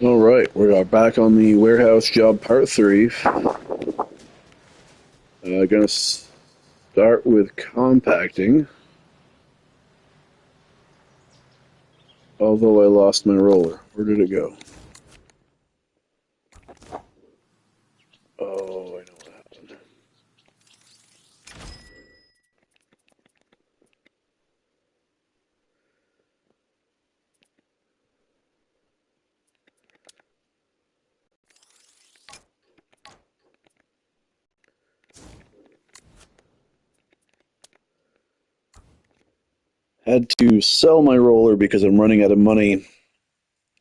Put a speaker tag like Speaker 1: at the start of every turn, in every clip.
Speaker 1: All right, we are back on the warehouse job part three. Gonna start with compacting. Although I lost my roller. Where did it go? Oh, I know what happened. Had to sell my roller because I'm running out of money.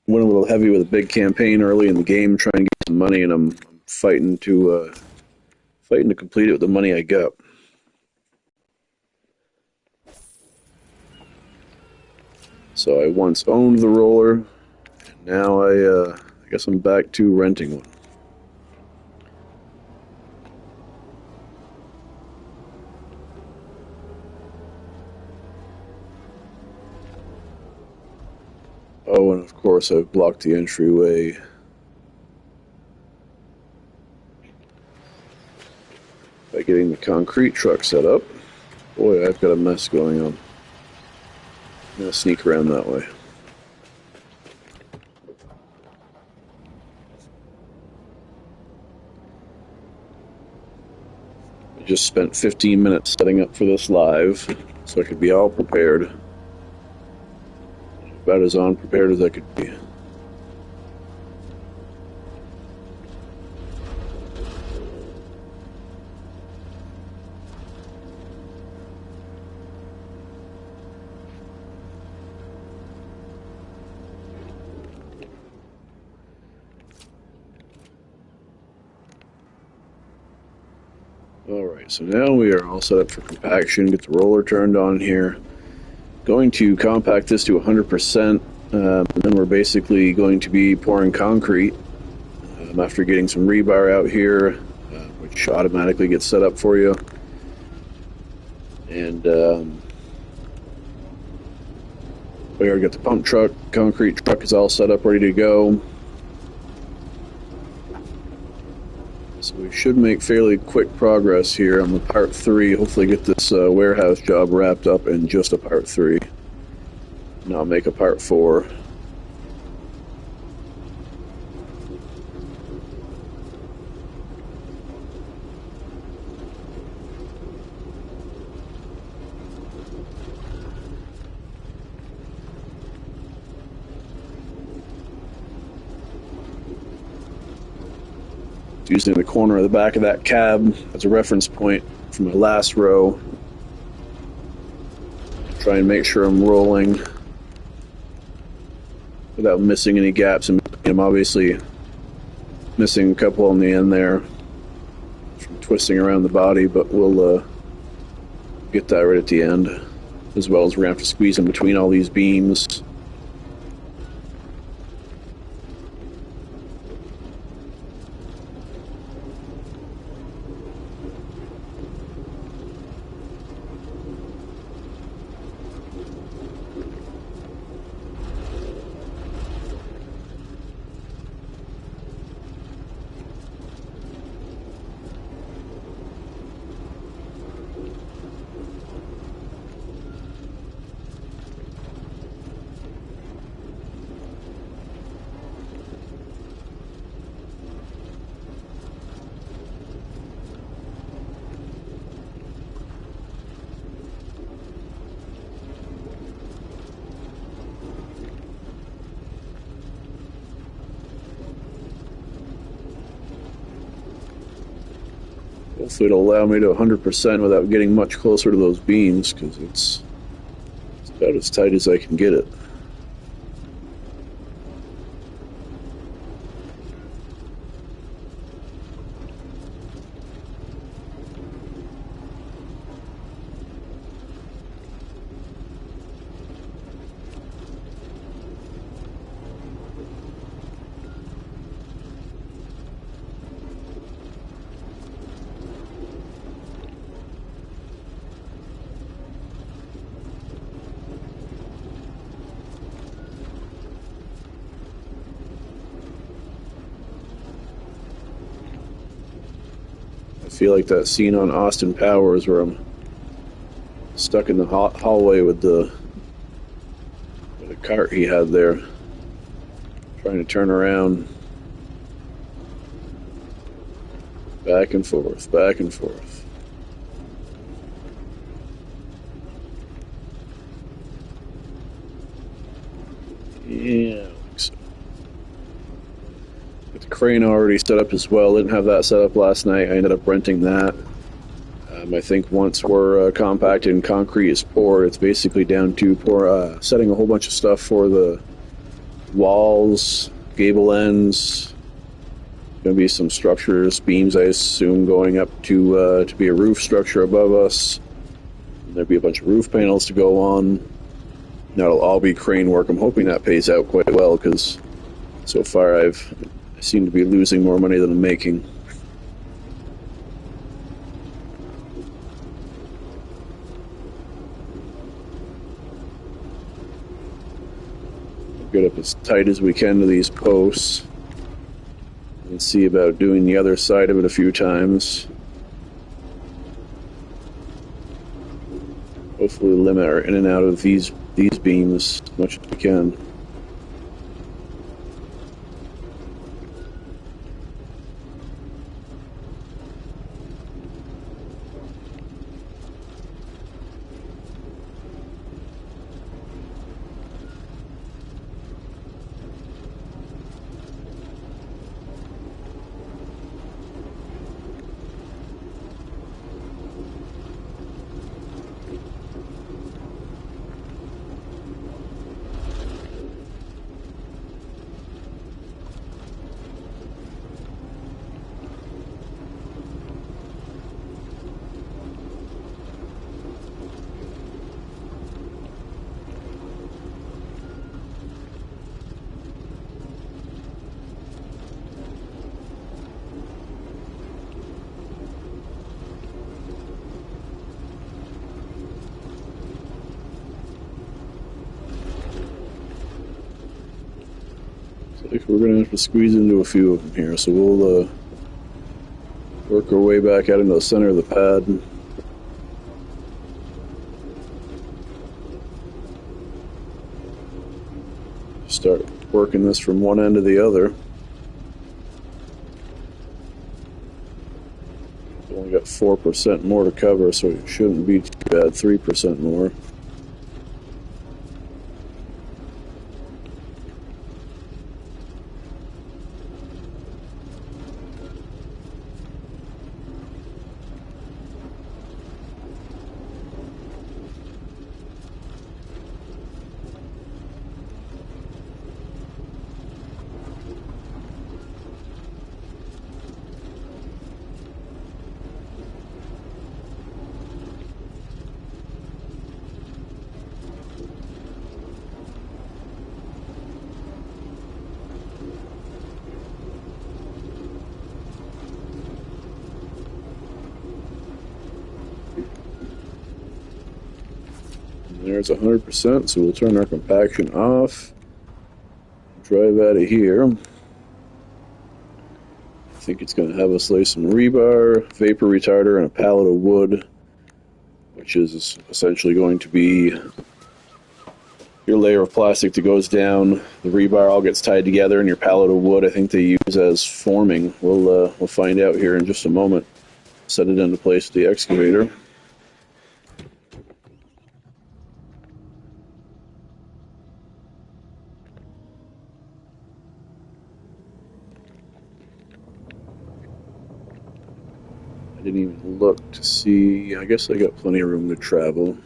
Speaker 1: Went a little heavy with a big campaign early in the game, trying to get some money, and I'm fighting to complete it with the money I got. So I once owned the roller, and now I guess I'm back to renting one. Oh, and of course I've blocked the entryway by getting the concrete truck set up. Boy, I've got a mess going on. I'm gonna sneak around that way. I just spent 15 minutes setting up for this live, so I could be all prepared. About as unprepared as I could be. Alright, so now we are all set up for compaction. Get the roller turned on here. Going to compact this to 100%, and then we're basically going to be pouring concrete after getting some rebar out here, which automatically gets set up for you. And we already got the pump truck. Concrete truck is all set up, ready to go. So we should make fairly quick progress here on the part 3. Hopefully get this warehouse job wrapped up in just a part 3. Not make a part 4. Using the corner of the back of that cab as a reference point for my last row. Try and make sure I'm rolling without missing any gaps. And I'm obviously missing a couple on the end there from twisting around the body, but we'll get that right at the end, as well as we're going to have to squeeze in between all these beams. Hopefully it'll allow me to 100% without getting much closer to those beams, because it's about as tight as I can get it. feel like that scene on Austin Powers where I'm stuck in the hallway with the cart he had there, trying to turn around. Back and forth, back and forth. Yeah, I think so. Got the crane already set up as well. Didn't have that set up last night. I ended up renting that. I think once we're compacted and concrete is poured, it's basically down to setting a whole bunch of stuff for the walls, gable ends. Going to be some structures, beams, I assume, going up to be a roof structure above us. There'll be a bunch of roof panels to go on. That'll all be crane work. I'm hoping that pays out quite well, because so far I seem to be losing more money than I'm making. Get up as tight as we can to these posts. And see about doing the other side of it a few times. Hopefully limit our in and out of these beams as much as we can. We're going to have to squeeze into a few of them here, so we'll work our way back out into the center of the pad. Start working this from one end to the other. Only got 4% more to cover, so it shouldn't be too bad. 3% more. There's 100%, so we'll turn our compaction off. Drive out of here. I think it's going to have us lay some rebar, vapor retarder, and a pallet of wood, which is essentially going to be your layer of plastic that goes down. The rebar all gets tied together, and your pallet of wood I think they use as forming. We'll find out here in just a moment. Set it into place with the excavator. I didn't even look to see. I guess I got plenty of room to travel.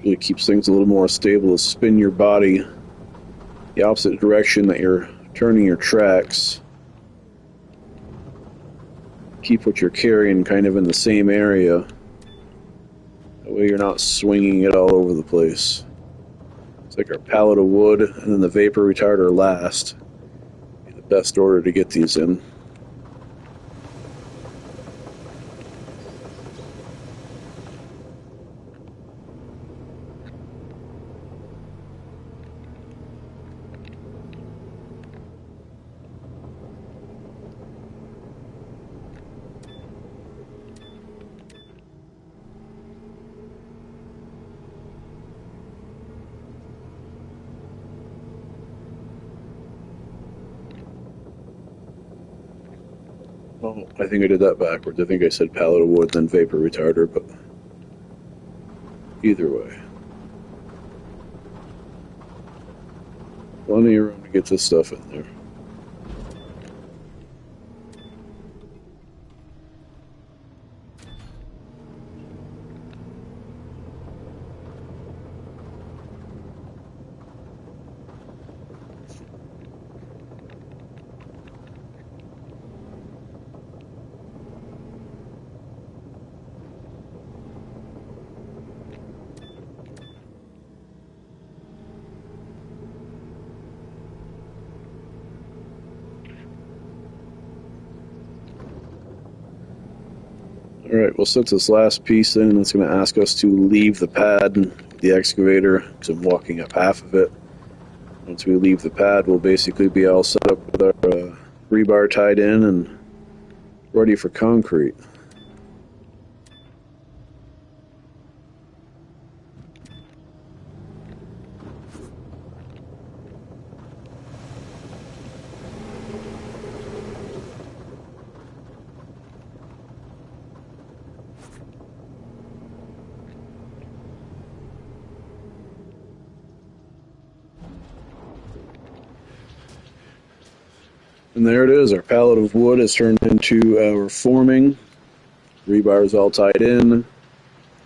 Speaker 1: Really keeps things a little more stable to spin your body the opposite direction that you're turning your tracks. Keep what you're carrying kind of in the same area. That way you're not swinging it all over the place. It's like our pallet of wood and then the vapor retarder last. The best order to get these in. Oh, I think I did that backwards. I think I said pallet of wood, then vapor retarder, but either way. Plenty of room to get this stuff in there. Alright, we'll set this last piece in, and it's going to ask us to leave the pad, the excavator, because I'm walking up half of it. Once we leave the pad, we'll basically be all set up with our rebar tied in and ready for concrete. And there it is, our pallet of wood has turned into our forming. Rebar is all tied in. The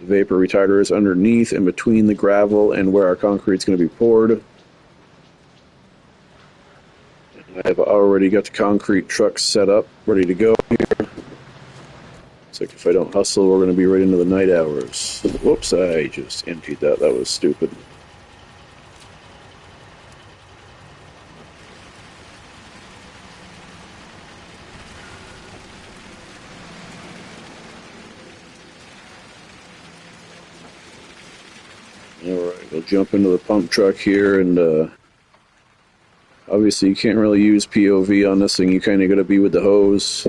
Speaker 1: vapor retarder is underneath in between the gravel and where our concrete's going to be poured. I've already got the concrete truck set up, ready to go here. It's like if I don't hustle, we're going to be right into the night hours. Whoops, I just emptied that. That was stupid. Alright, we'll jump into the pump truck here, and obviously you can't really use POV on this thing, you kind of got to be with the hose.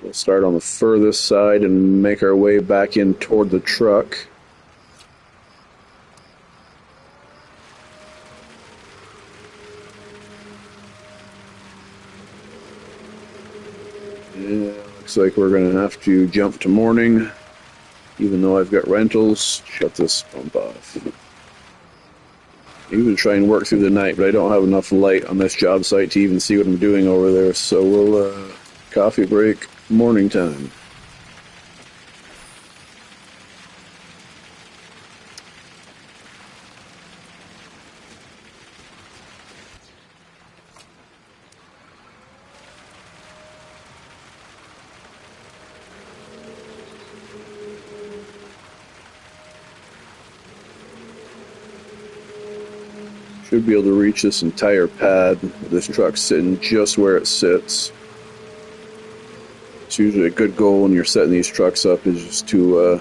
Speaker 1: We'll start on the furthest side and make our way back in toward the truck. Yeah, looks like we're going to have to jump to morning, even though I've got rentals. Shut this pump off. Even try and work through the night, but I don't have enough light on this job site to even see what I'm doing over there, so we'll coffee break, morning time. Should be able to reach this entire pad with this truck sitting just where it sits. It's usually a good goal when you're setting these trucks up is just to,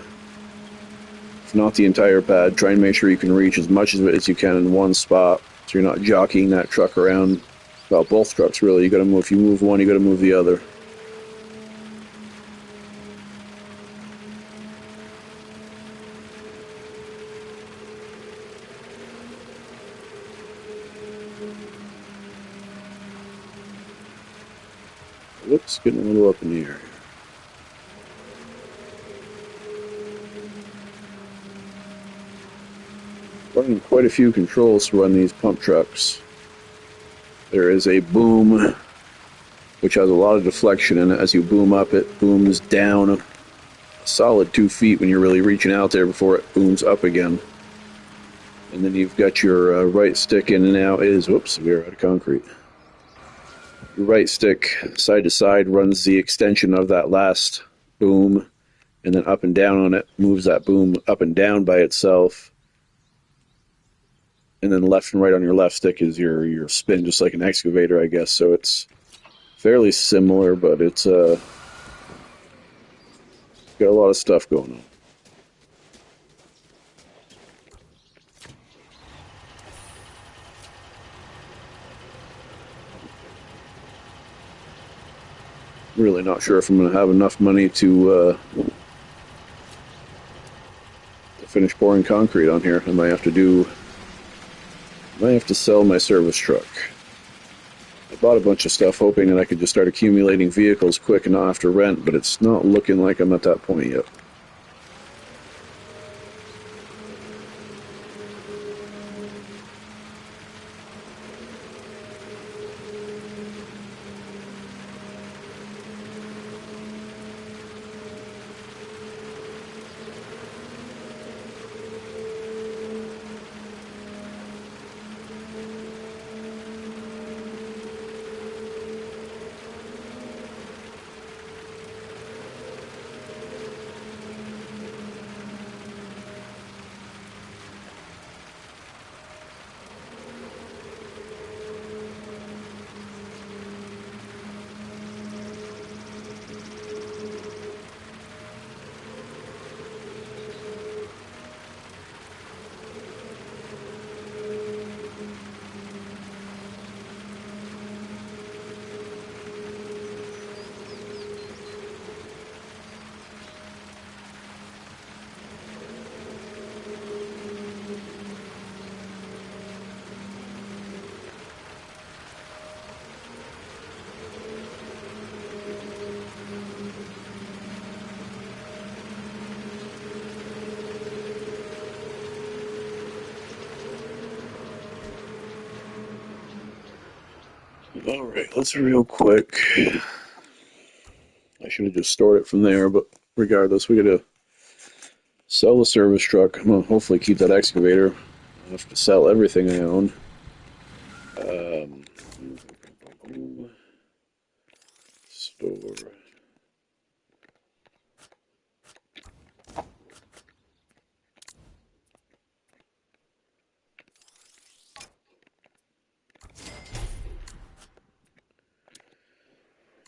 Speaker 1: if not the entire pad, try and make sure you can reach as much of it as you can in one spot, so you're not jockeying that truck around. Well, both trucks really. You got to move. If you move one, you got to move the other. Whoops, getting a little up in the air. Running quite a few controls to run these pump trucks. There is a boom, which has a lot of deflection in it. As you boom up, it booms down a solid 2 feet when you're really reaching out there before it booms up again. And then you've got your right stick in and out is, whoops, we're out of concrete. Your right stick side to side runs the extension of that last boom, and then up and down on it moves that boom up and down by itself. And then left and right on your left stick is your spin, just like an excavator, I guess. So it's fairly similar, but it's got a lot of stuff going on. Really not sure if I'm going to have enough money to finish pouring concrete on here. I might have to sell my service truck. I bought a bunch of stuff hoping that I could just start accumulating vehicles quick and not have to rent, but it's not looking like I'm at that point yet. Alright, let's real quick. I should have just stored it from there, but regardless, we gotta sell the service truck. I'm gonna hopefully keep that excavator. I have to sell everything I own. Store.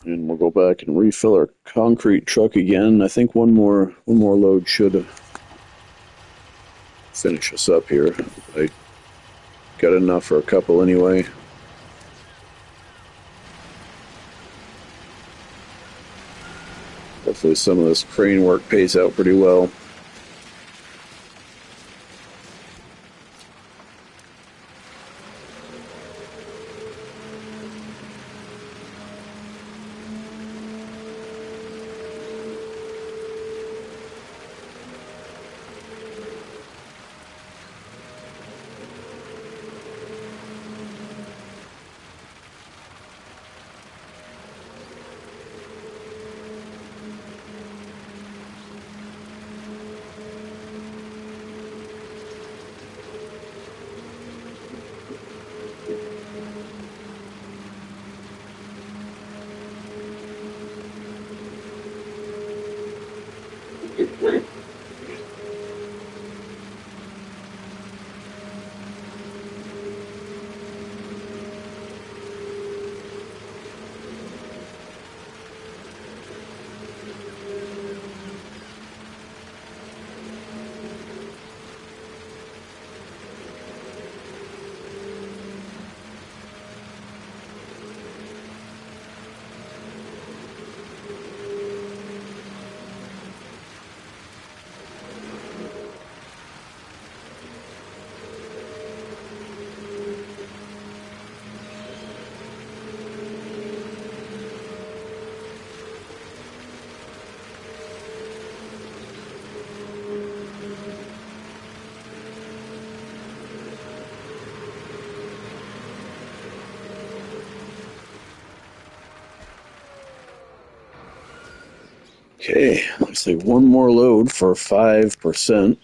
Speaker 1: And we'll go back and refill our concrete truck again. I think one more load should finish us up here. I got enough for a couple anyway. Hopefully some of this crane work pays out pretty well. Okay, looks like one more load for 5%,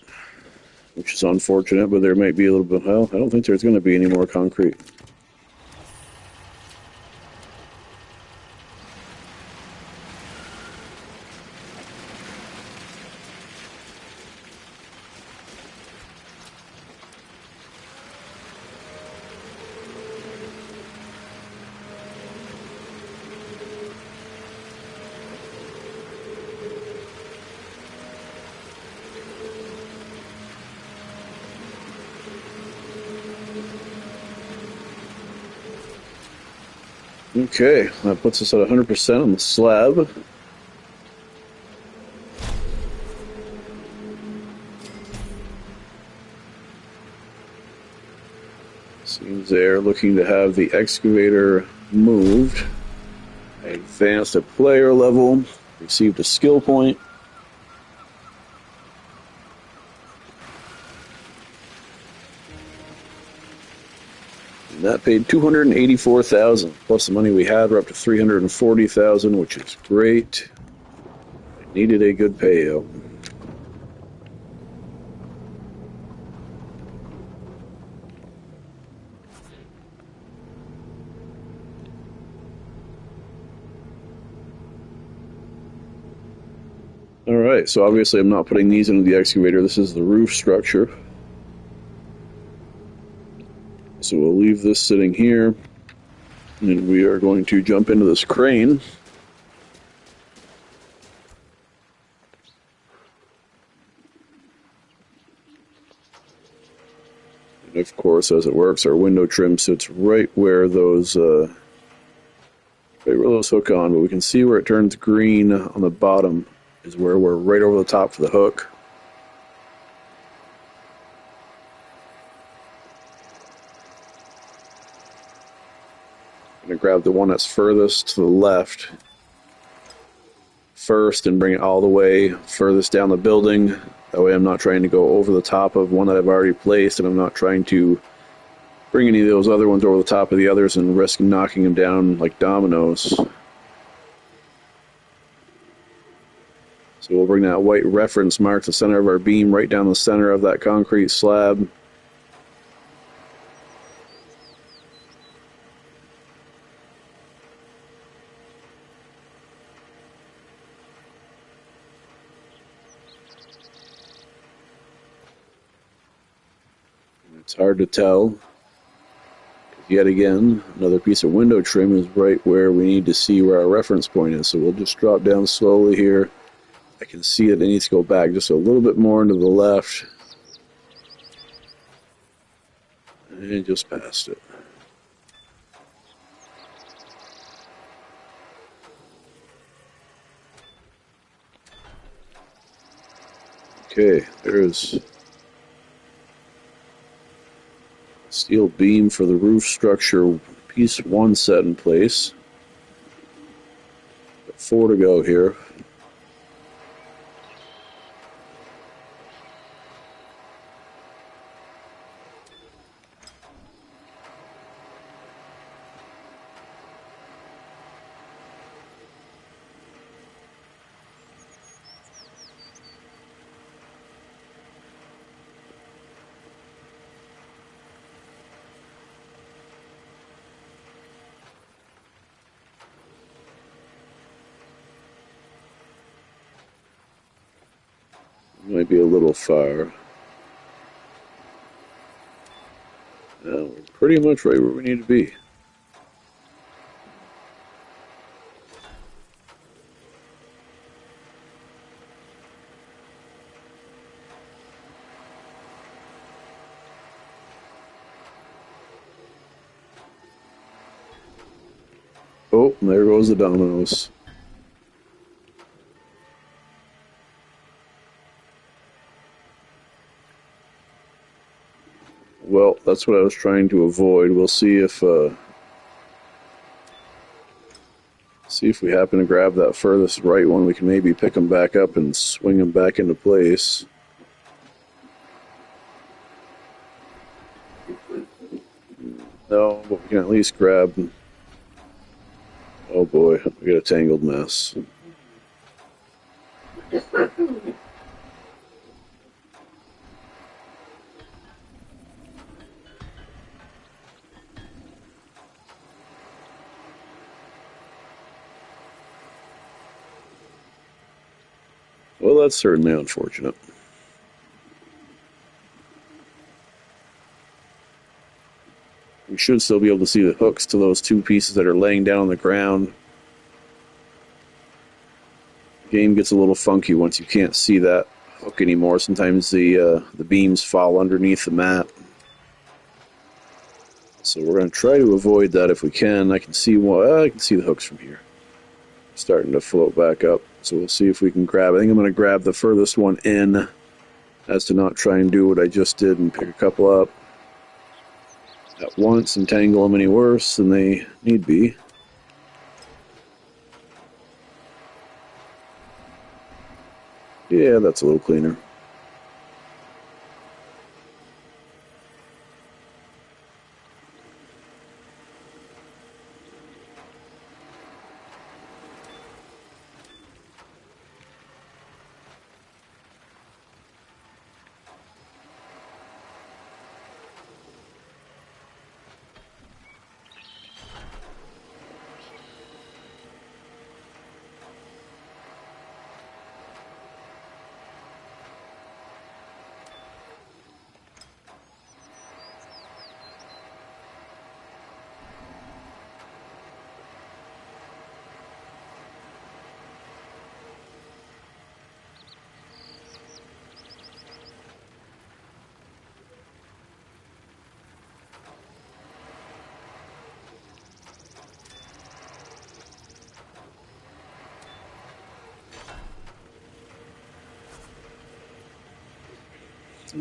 Speaker 1: which is unfortunate, but there might be a little bit. Well, I don't think there's going to be any more concrete. Okay, that puts us at 100% on the slab. Seems they're looking to have the excavator moved. I advanced a player level, received a skill point. And that paid $284,000 plus the money we had. We're up to $340,000, which is great. I needed a good payout. All right, so obviously I'm not putting these into the excavator. This is the roof structure. So we'll leave this sitting here, and we are going to jump into this crane. And of course, as it works, our window trim sits right where those hook on, but we can see where it turns green on the bottom is where we're right over the top for the hook. I'm going to grab the one that's furthest to the left first and bring it all the way furthest down the building. That way I'm not trying to go over the top of one that I've already placed, and I'm not trying to bring any of those other ones over the top of the others and risk knocking them down like dominoes. So we'll bring that white reference mark, the center of our beam, right down the center of that concrete slab. It's hard to tell. Yet again, another piece of window trim is right where we need to see where our reference point is. So we'll just drop down slowly here. I can see that it needs to go back just a little bit more into the left. And just past it. Okay, there's steel beam for the roof structure, piece 1 set in place. Got 4 to go here. Might be a little far. We're pretty much right where we need to be. Oh, there goes the dominoes. Well, that's what I was trying to avoid. We'll see if we happen to grab that furthest right one. We can maybe pick them back up and swing them back into place. No, but we can at least grab... Oh boy, we got a tangled mess. Well, that's certainly unfortunate. We should still be able to see the hooks to those 2 pieces that are laying down on the ground. The game gets a little funky once you can't see that hook anymore. Sometimes the beams fall underneath the mat. So we're going to try to avoid that if we can. I can see the hooks from here. Starting to float back up. So we'll see if we can grab. I think I'm going to grab the furthest one in, as to not try and do what I just did and pick a couple up at once and tangle them any worse than they need be. Yeah, that's a little cleaner.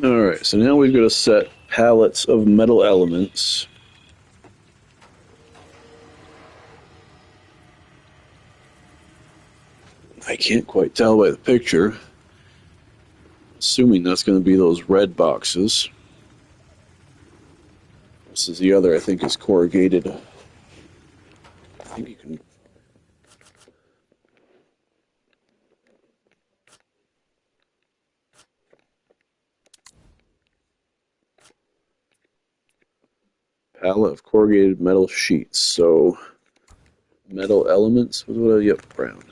Speaker 1: Alright, so now we've got a set pallets of metal elements. I can't quite tell by the picture. Assuming that's going to be those red boxes. This is the other, I think, is corrugated. I think you can... Pallet of corrugated metal sheets. So, metal elements? Yep, brown.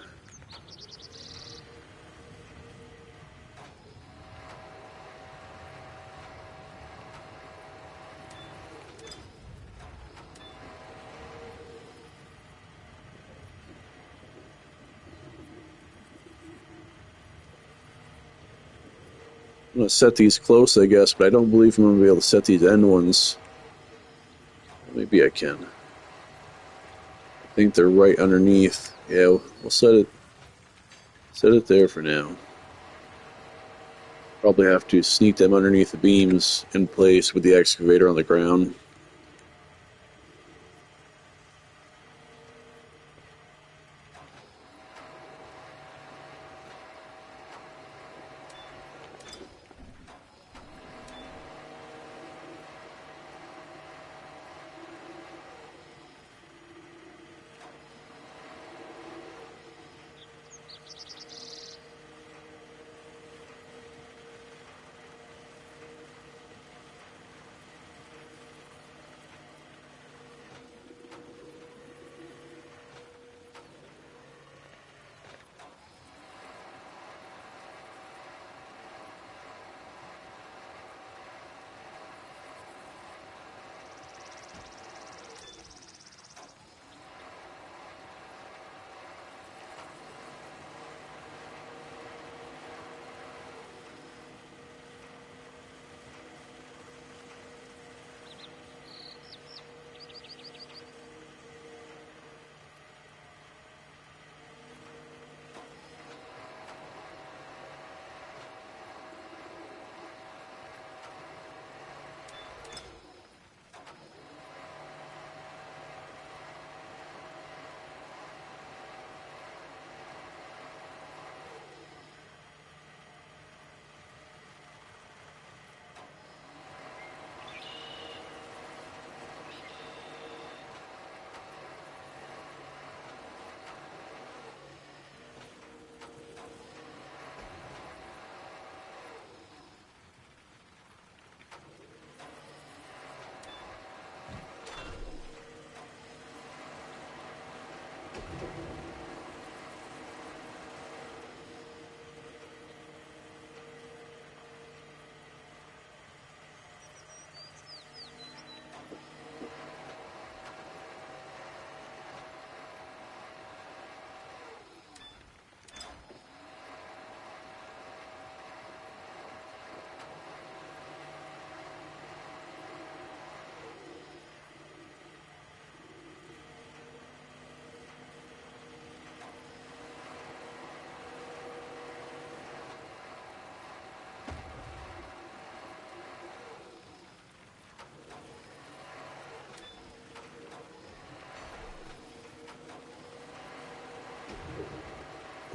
Speaker 1: I'm going to set these close, I guess, but I don't believe I'm going to be able to set these end ones. Maybe I can. I think they're right underneath. Yeah, we'll set it there for now. Probably have to sneak them underneath the beams in place with the excavator on the ground.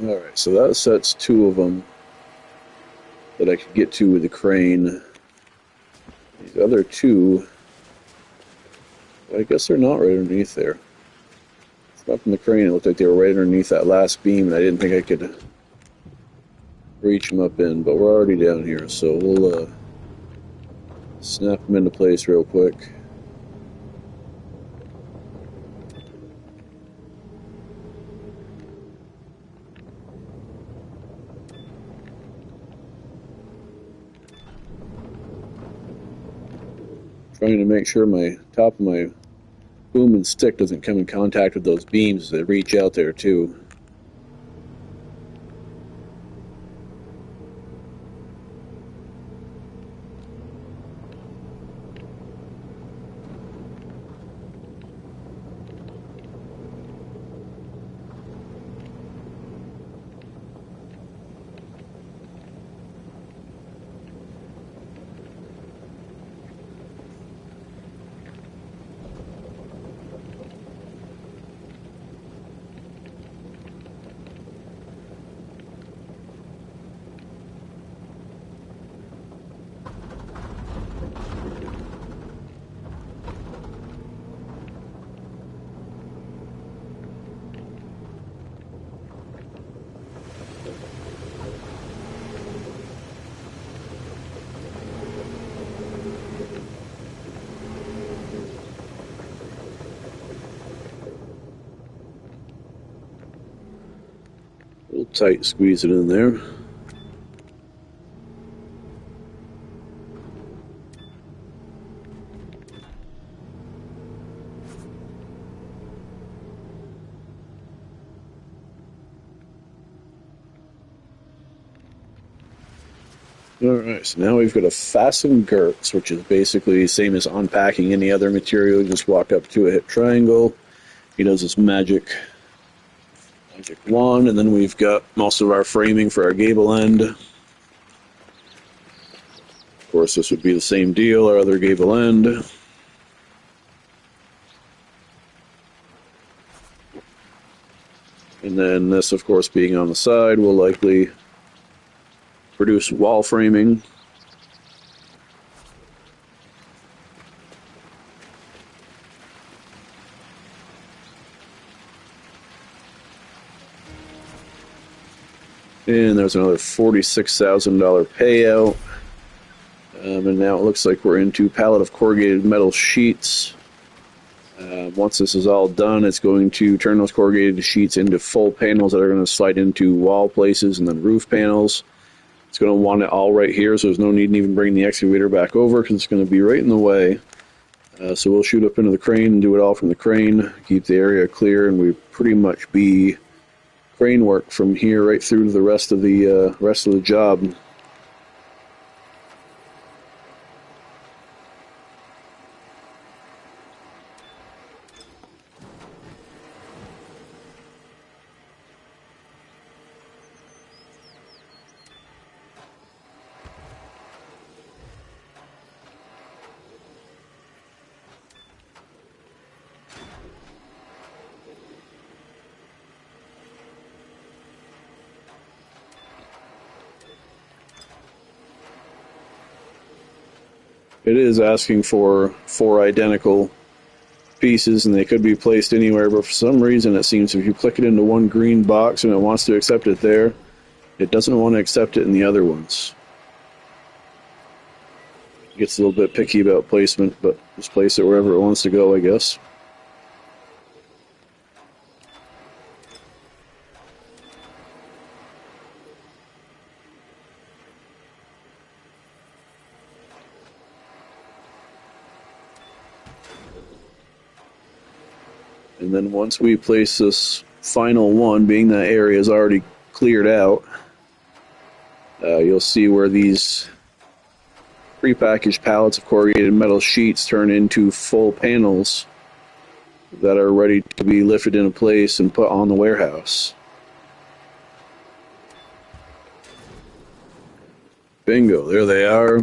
Speaker 1: Alright, so that sets two of them that I could get to with the crane. These other two, I guess they're not right underneath there. Up from the crane, it looked like they were right underneath that last beam, and I didn't think I could reach them up in, but we're already down here, so we'll snap them into place real quick. Trying to make sure my top of my boom and stick doesn't come in contact with those beams that reach out there too. A little tight, squeeze it in there. Alright, so now we've got a fasten girts, which is basically the same as unpacking any other material. You just walk up to a hip triangle. He does this magic wand, and then we've got most of our framing for our gable end. Of course, this would be the same deal, our other gable end. And then this, of course, being on the side, will likely produce wall framing. And there's another $46,000 payout. And now it looks like we're into pallet of corrugated metal sheets. Once this is all done, it's going to turn those corrugated sheets into full panels that are going to slide into wall places and then roof panels. It's going to want it all right here, so there's no need to even bring the excavator back over because it's going to be right in the way. So we'll shoot up into the crane and do it all from the crane, keep the area clear, and we pretty much be crane work from here right through to the rest of the job. It is asking for 4 identical pieces, and they could be placed anywhere, but for some reason it seems if you click it into one green box and it wants to accept it there, it doesn't want to accept it in the other ones. It gets a little bit picky about placement, but just place it wherever it wants to go, I guess. And then once we place this final one, being that area is already cleared out, you'll see where these prepackaged pallets of corrugated metal sheets turn into full panels that are ready to be lifted into place and put on the warehouse. Bingo, there they are.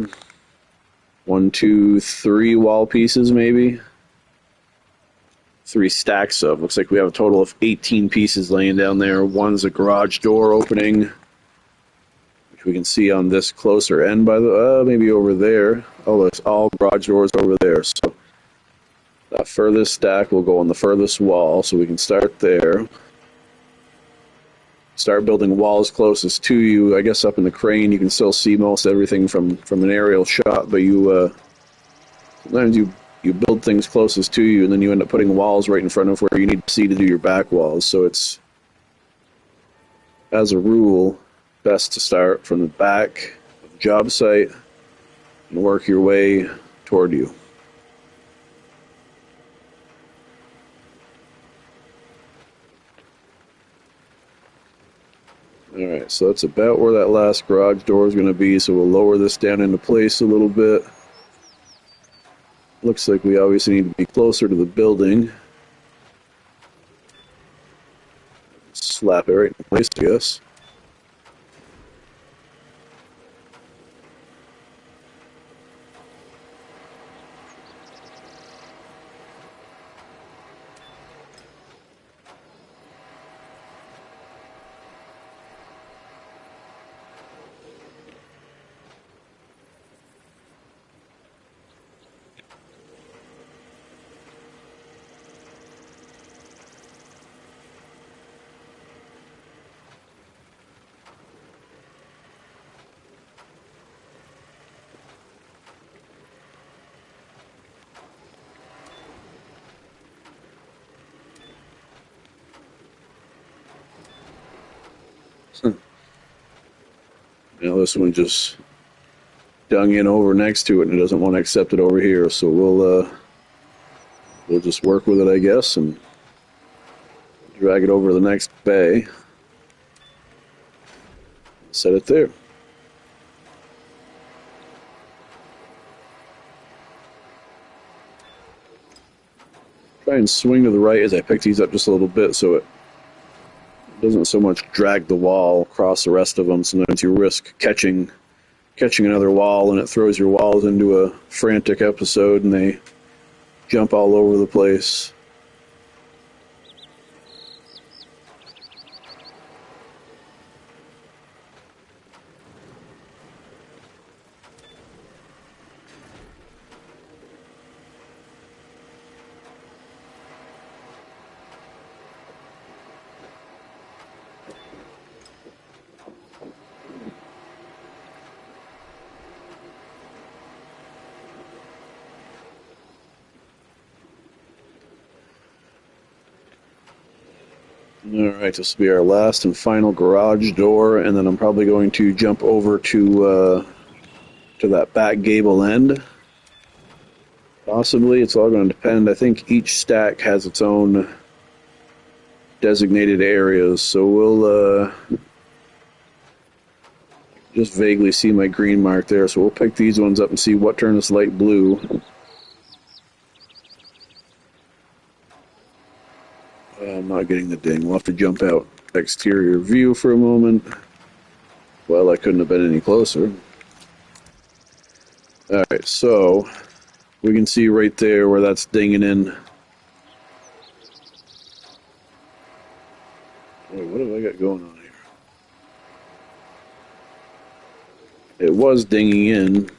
Speaker 1: 1, 2, 3 wall pieces maybe. three stacks of. Looks like we have a total of 18 pieces laying down there. One's a garage door opening, which we can see on this closer end by the, maybe over there. Oh, it's all garage doors over there. So that furthest stack will go on the furthest wall, so we can start there. Start building walls closest to you. I guess up in the crane you can still see most everything from an aerial shot, but sometimes you build things closest to you and then you end up putting walls right in front of where you need to see to do your back walls. So it's, as a rule, best to start from the back of the job site and work your way toward you. Alright, so that's about where that last garage door is going to be, so we'll lower this down into place a little bit. Looks like we obviously need to be closer to the building. Slap it right in place, I guess. Now this one just dug in over next to it and it doesn't want to accept it over here, so we'll just work with it, I guess, and drag it over to the next bay. Set it there. Try and swing to the right as I pick these up just a little bit so it doesn't so much drag the wall across the rest of them. Sometimes you risk catching another wall and it throws your walls into a frantic episode and they jump all over the place. Alright, this will be our last and final garage door, and then I'm probably going to jump over to that back gable end. Possibly, it's all going to depend. I think each stack has its own designated areas, so we'll just vaguely see my green mark there, so we'll pick these ones up and see what turn this light blue. I'm not getting the ding. We'll have to jump out exterior view for a moment. Well, I couldn't have been any closer. Alright, so we can see right there where that's dinging in. Wait, what have I got going on here? It was dinging in.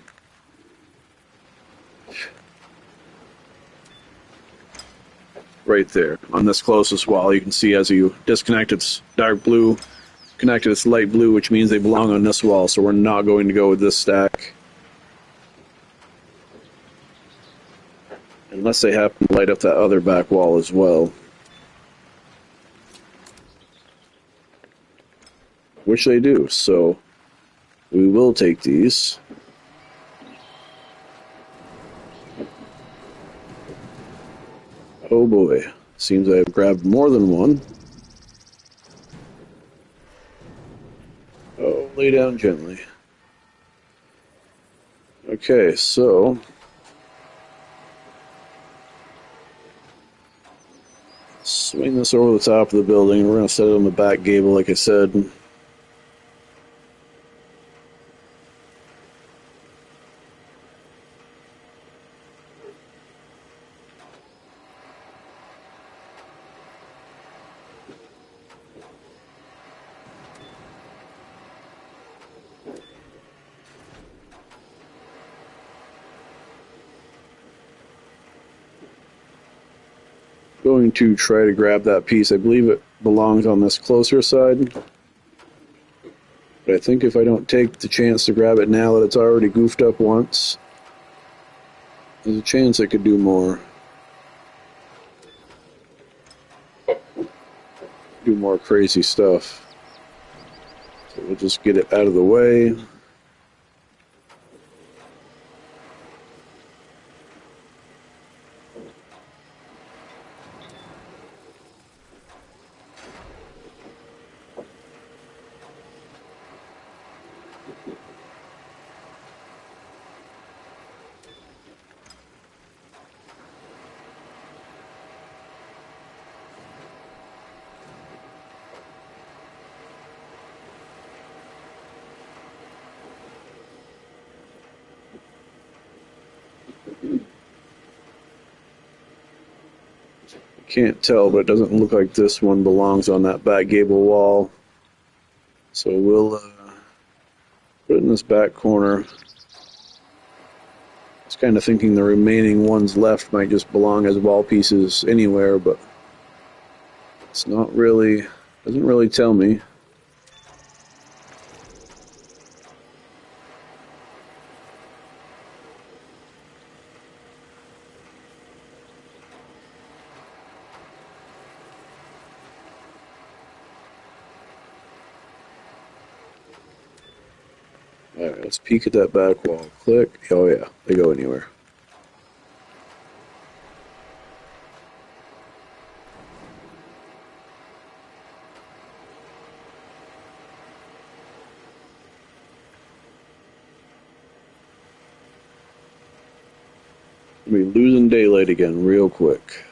Speaker 1: Right there on this closest wall, you can see as you disconnect it's dark blue, connected it's light blue, which means they belong on this wall, so we're not going to go with this stack unless they happen to light up that other back wall as well, which they do, so we will take these. Oh boy, seems I've grabbed more than one. Oh, lay down gently. Okay, so swing this over the top of the building. We're going to set it on the back gable, like I said. Going to try to grab that piece. I believe it belongs on this closer side. But I think if I don't take the chance to grab it now that it's already goofed up once, there's a chance I could do more. Do more crazy stuff. So we'll just get it out of the way. Can't tell, but it doesn't look like this one belongs on that back gable wall. So we'll put it in this back corner. I was kind of thinking the remaining ones left might just belong as wall pieces anywhere, but it's not really, doesn't really tell me. Alright, let's peek at that back wall. Click. Oh yeah, they go anywhere. We'll be losing daylight again real quick.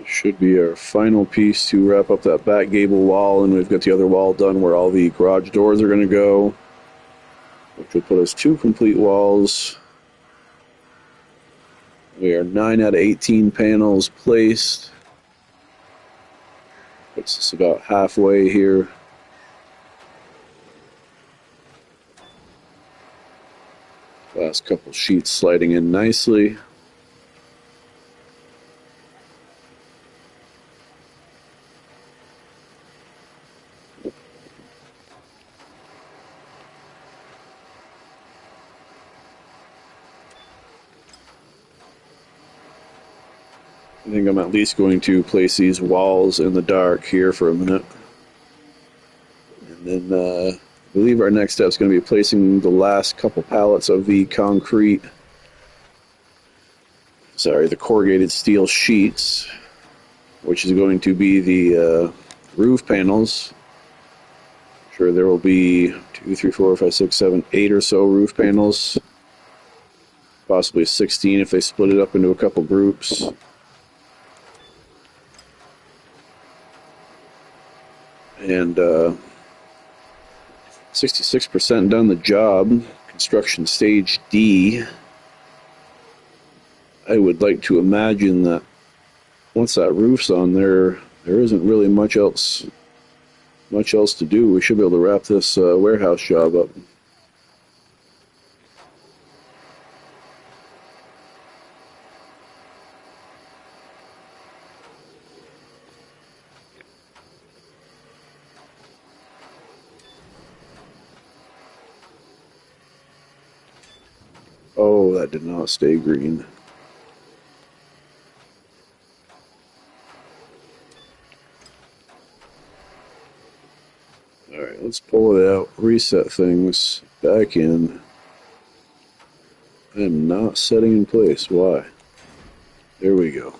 Speaker 1: Should be our final piece to wrap up that back gable wall, and we've got the other wall done where all the garage doors are going to go, which will put us 2 complete walls. We are 9 out of 18 panels placed. Puts us about halfway here. Last couple sheets sliding in nicely. I think I'm at least going to place these walls in the dark here for a minute. And then I believe our next step is going to be placing the last couple pallets of the the corrugated steel sheets, which is going to be the roof panels. I'm sure there will be 2, 3, 4, 5, 6, 7, 8 or so roof panels. Possibly 16 if they split it up into a couple groups. And 66% done the job. Construction stage D. I would like to imagine that once that roof's on there isn't really much else to do. We should be able to wrap this warehouse job up. Oh, that did not stay green. Alright, let's pull it out, reset things back in. I am not setting in place. Why? There we go.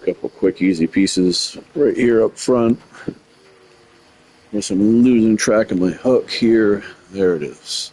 Speaker 1: Couple quick, easy pieces right here up front. Guess I'm losing track of my hook here. There it is.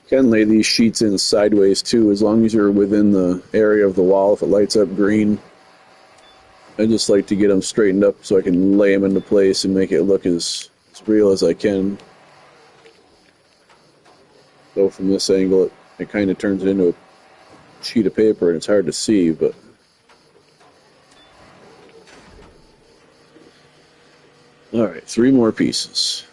Speaker 1: Can lay these sheets in sideways too, as long as you're within the area of the wall. If it lights up green, I just like to get them straightened up so I can lay them into place and make it look as real as I can. So from this angle, it kind of turns it into a sheet of paper and it's hard to see, but all right, 3 more pieces.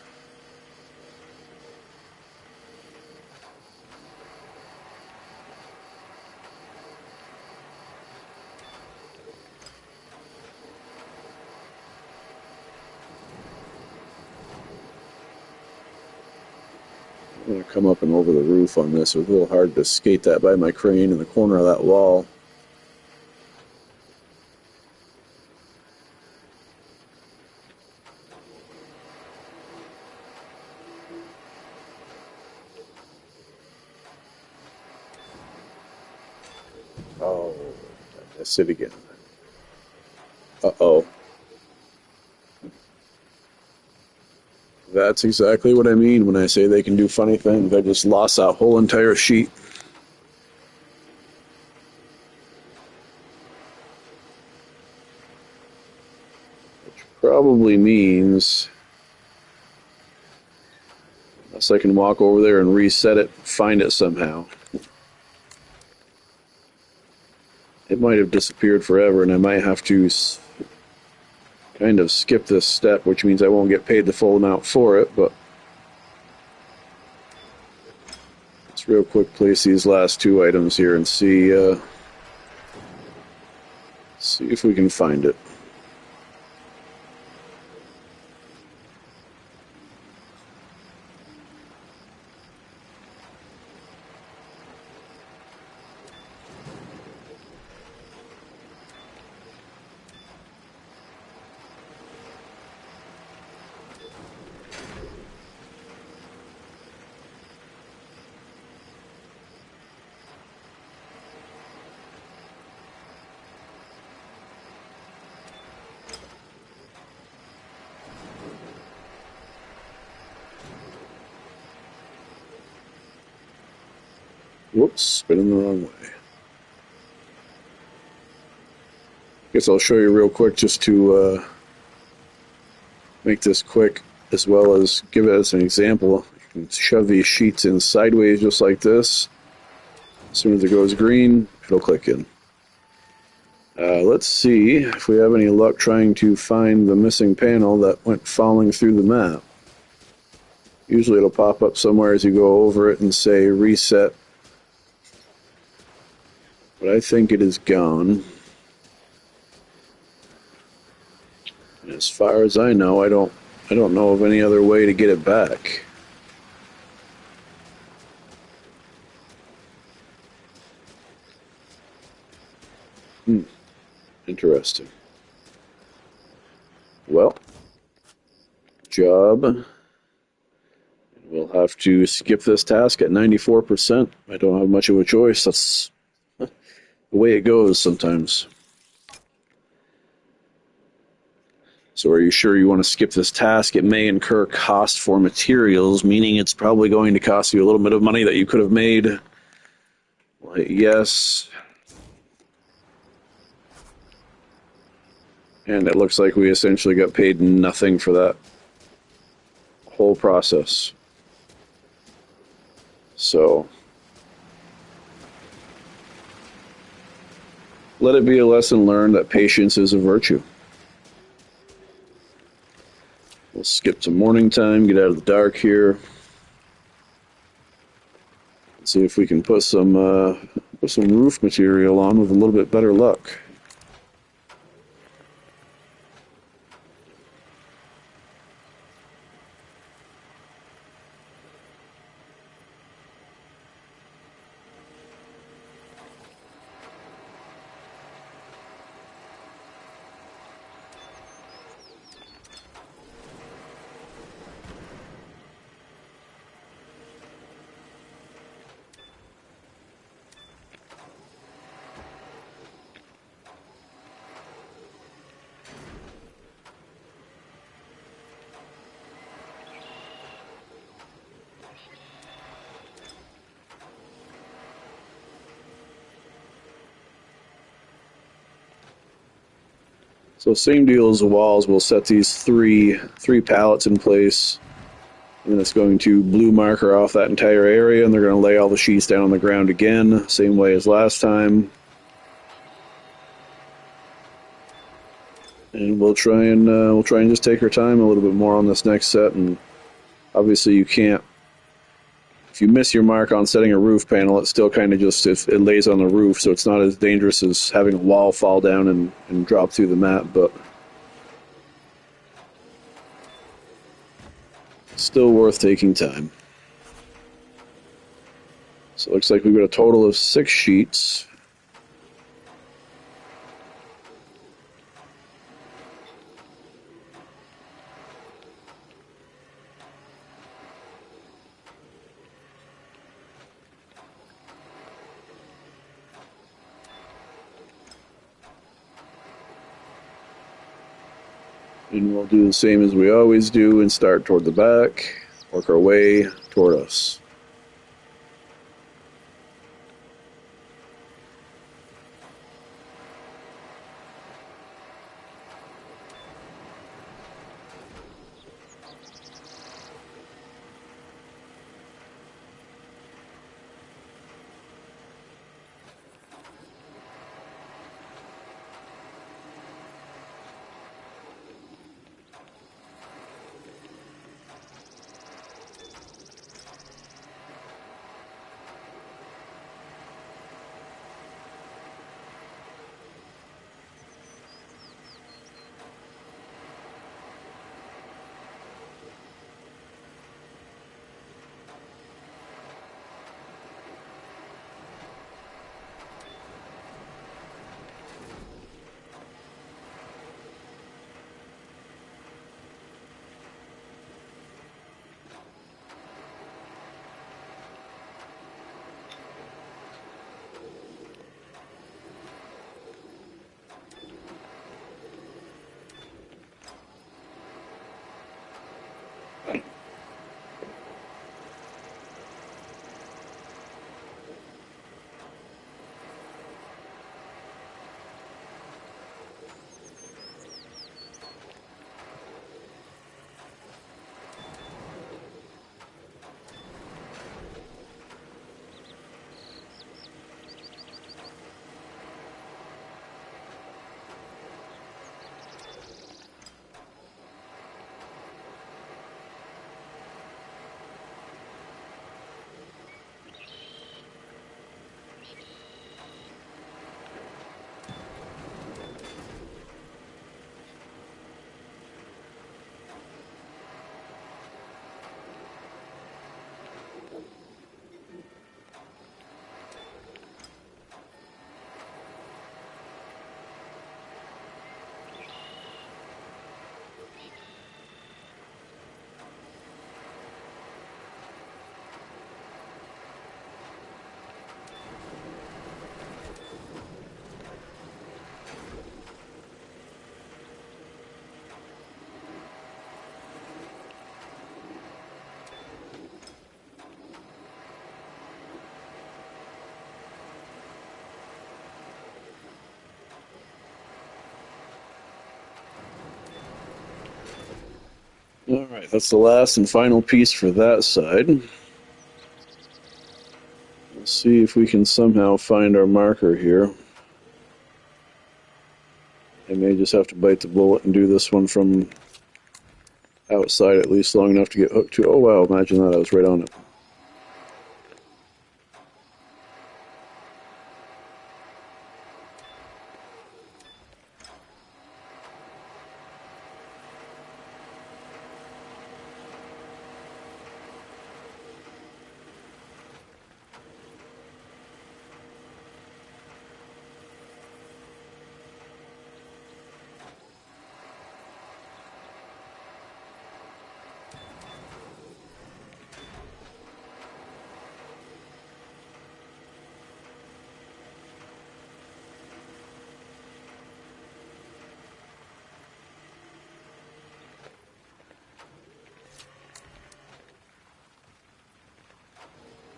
Speaker 1: I'm going to come up and over the roof on this. It was a little hard to skate that by my crane in the corner of that wall. Oh, that's it again. Uh-oh. That's exactly what I mean when I say they can do funny things. I just lost that whole entire sheet. Which probably means, unless I can walk over there and reset it, find it somehow. It might have disappeared forever, and I might have to kind of skip this step, which means I won't get paid the full amount for it, but let's real quick place these last 2 items here and see if we can find it. Whoops, spinning the wrong way. Guess I'll show you real quick just to make this quick, as well as give it as an example. You can shove these sheets in sideways just like this. As soon as it goes green, it'll click in. Let's see if we have any luck trying to find the missing panel that went falling through the map. Usually it'll pop up somewhere as you go over it and say reset but I think it is gone. And as far as I know, I don't know of any other way to get it back. Interesting. Well, job. We'll have to skip this task at 94%. I don't have much of a choice. That's the way it goes sometimes. So are you sure you want to skip this task? It may incur cost for materials, meaning it's probably going to cost you a little bit of money that you could have made. Well, yes. And it looks like we essentially got paid nothing for that whole process. So let it be a lesson learned that patience is a virtue. We'll skip to morning time, get out of the dark here. See if we can put some roof material on with a little bit better luck. So same deal as the walls. We'll set these three pallets in place, and it's going to blue marker off that entire area, and they're going to lay all the sheets down on the ground again, same way as last time. And we'll try and just take our time a little bit more on this next set. And obviously, you can't. If you miss your mark on setting a roof panel, it's still kind of just if it lays on the roof, so it's not as dangerous as having a wall fall down and drop through the mat, but still worth taking time. So it looks like we've got a total of 6 sheets. And we'll do the same as we always do and start toward the back, work our way toward us. All right, that's the last and final piece for that side. Let's see if we can somehow find our marker here. I may just have to bite the bullet and do this one from outside at least long enough to get hooked to. Oh wow, imagine that, I was right on it.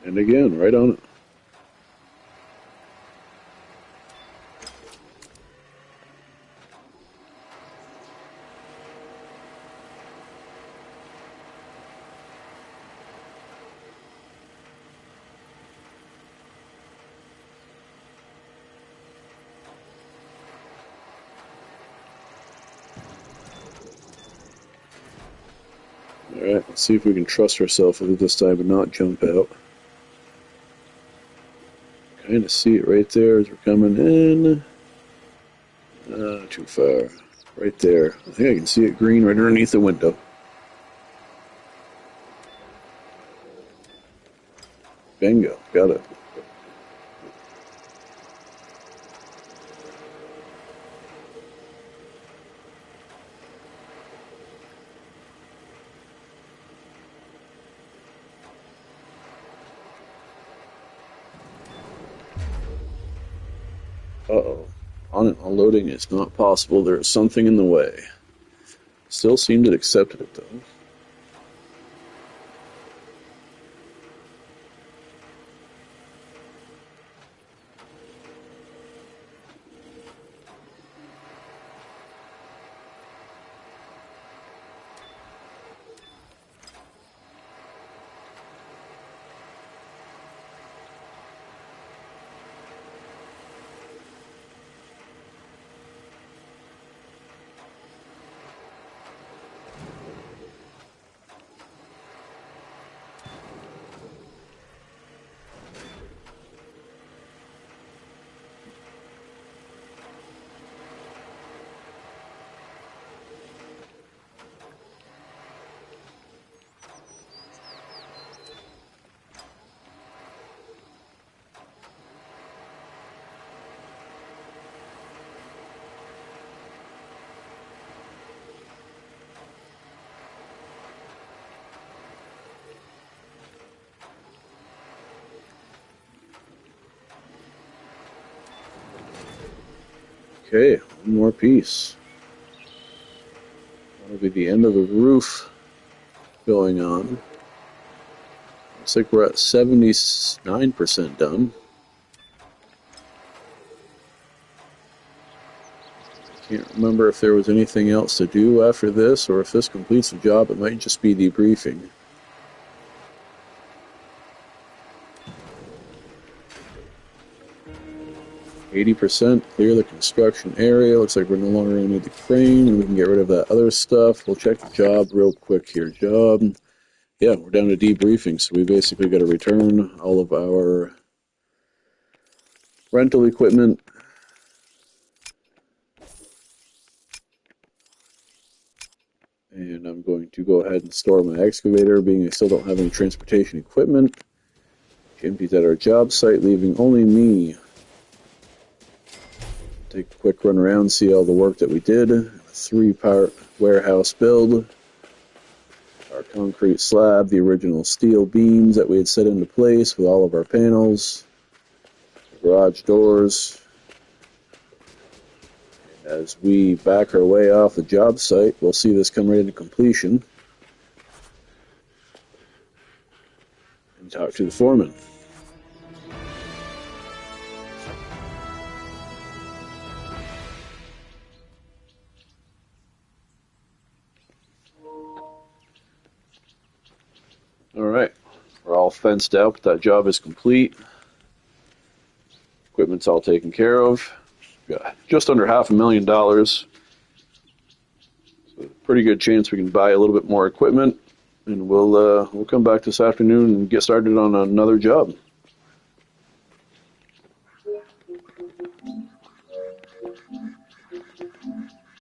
Speaker 1: And again, right on it. Alright, let's see if we can trust ourselves with it this time and not jump out. Kind of see it right there as we're coming in. Too far. Right there. I think I can see it green right underneath the window. Bingo. Got it. Uh-oh. Unloading is not possible. There is something in the way. Still seemed to accept it, though. Okay, one more piece. That'll be the end of the roof going on. Looks like we're at 79% done. Can't remember if there was anything else to do after this, or if this completes the job, it might just be debriefing. 80% clear the construction area. Looks like we're no longer going to need the crane, and we can get rid of that other stuff. We'll check the job real quick here. Job. Yeah, we're down to debriefing, so we basically got to return all of our rental equipment. And I'm going to go ahead and store my excavator, being I still don't have any transportation equipment. Empties at our job site, leaving only me. Take a quick run around, see all the work that we did. A 3-part warehouse build. Our concrete slab, the original steel beams that we had set into place with all of our panels. Garage doors. As we back our way off the job site, we'll see this come right into completion. And talk to the foreman. All right, we're all fenced out. That job is complete. Equipment's all taken care of. Got just under $500,000. So pretty good chance we can buy a little bit more equipment, and we'll come back this afternoon and get started on another job.